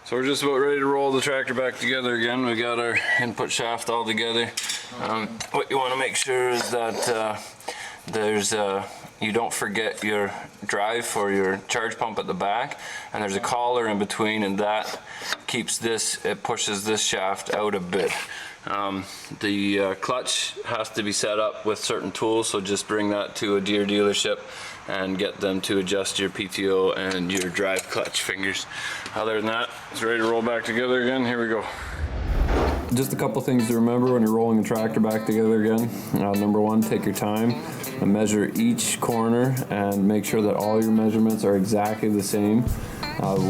So we're just about ready to roll the tractor back together again. We got our input shaft all together. What you want to make sure is that you don't forget your drive for your charge pump at the back, and there's a collar in between, and that keeps this, it pushes this shaft out a bit. The clutch has to be set up with certain tools, so just bring that to a Deere dealership and get them to adjust your PTO and your drive clutch fingers. Other than that, it's ready to roll back together again. Here we go. Just a couple things to remember when you're rolling the tractor back together again. Number one, take your time and measure each corner and make sure that all your measurements are exactly the same.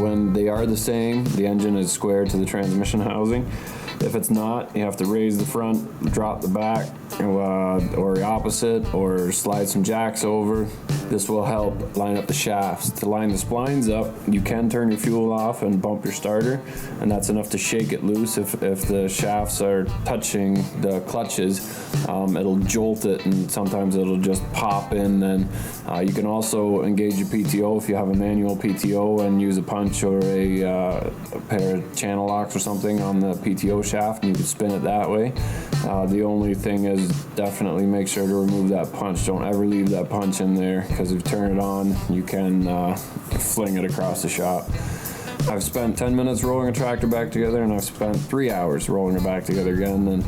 When they are the same, the engine is square to the transmission housing. If it's not, you have to raise the front, drop the back, or the opposite, or slide some jacks over. This will help line up the shafts. To line the splines up, you can turn your fuel off and bump your starter, and that's enough to shake it loose. If the shafts are touching the clutches, it'll jolt it, and sometimes it'll just pop in. And you can also engage your PTO if you have a manual PTO and use a punch or a pair of channel locks or something on the PTO shaft, and you can spin it that way. The only thing is definitely make sure to remove that punch. Don't ever leave that punch in there, because if you turn it on, you can fling it across the shop. I've spent 10 minutes rolling a tractor back together, and I've spent 3 hours rolling it back together again. And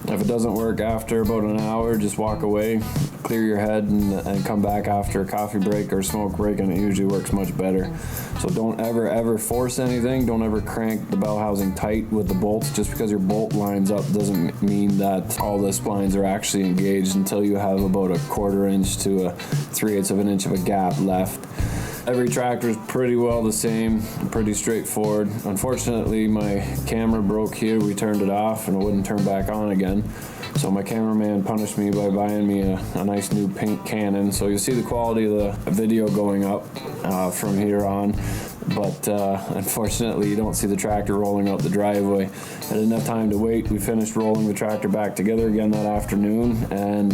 if it doesn't work after about an hour, just walk away, clear your head, and come back after a coffee break or a smoke break, and it usually works much better. So don't ever force anything. Don't ever crank the bell housing tight with the bolts. Just because your bolt lines up doesn't mean that all the splines are actually engaged until you have about a 1/4 inch to a 3/8 of an inch of a gap left. Every tractor is pretty well the same, pretty straightforward. Unfortunately, my camera broke here. We turned it off and it wouldn't turn back on again. So my cameraman punished me by buying me a nice new pink Canon. So you'll see the quality of the video going up from here on. But unfortunately, you don't see the tractor rolling out the driveway. I didn't have time to wait. We finished rolling the tractor back together again that afternoon, and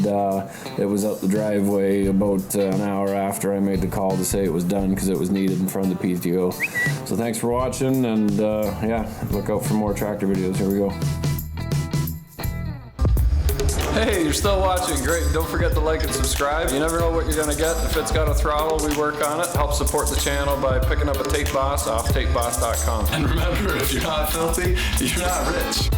it was out the driveway about an hour after I made the call to say it was done, because it was needed in front of the PTO. So thanks for watching, and yeah, look out for more tractor videos. Here we go. Hey, you're still watching, great. Don't forget to like and subscribe. You never know what you're gonna get. If it's got a throttle, we work on it. Help support the channel by picking up a Tape Boss off tapeboss.com. And remember, if you're not filthy, you're not rich.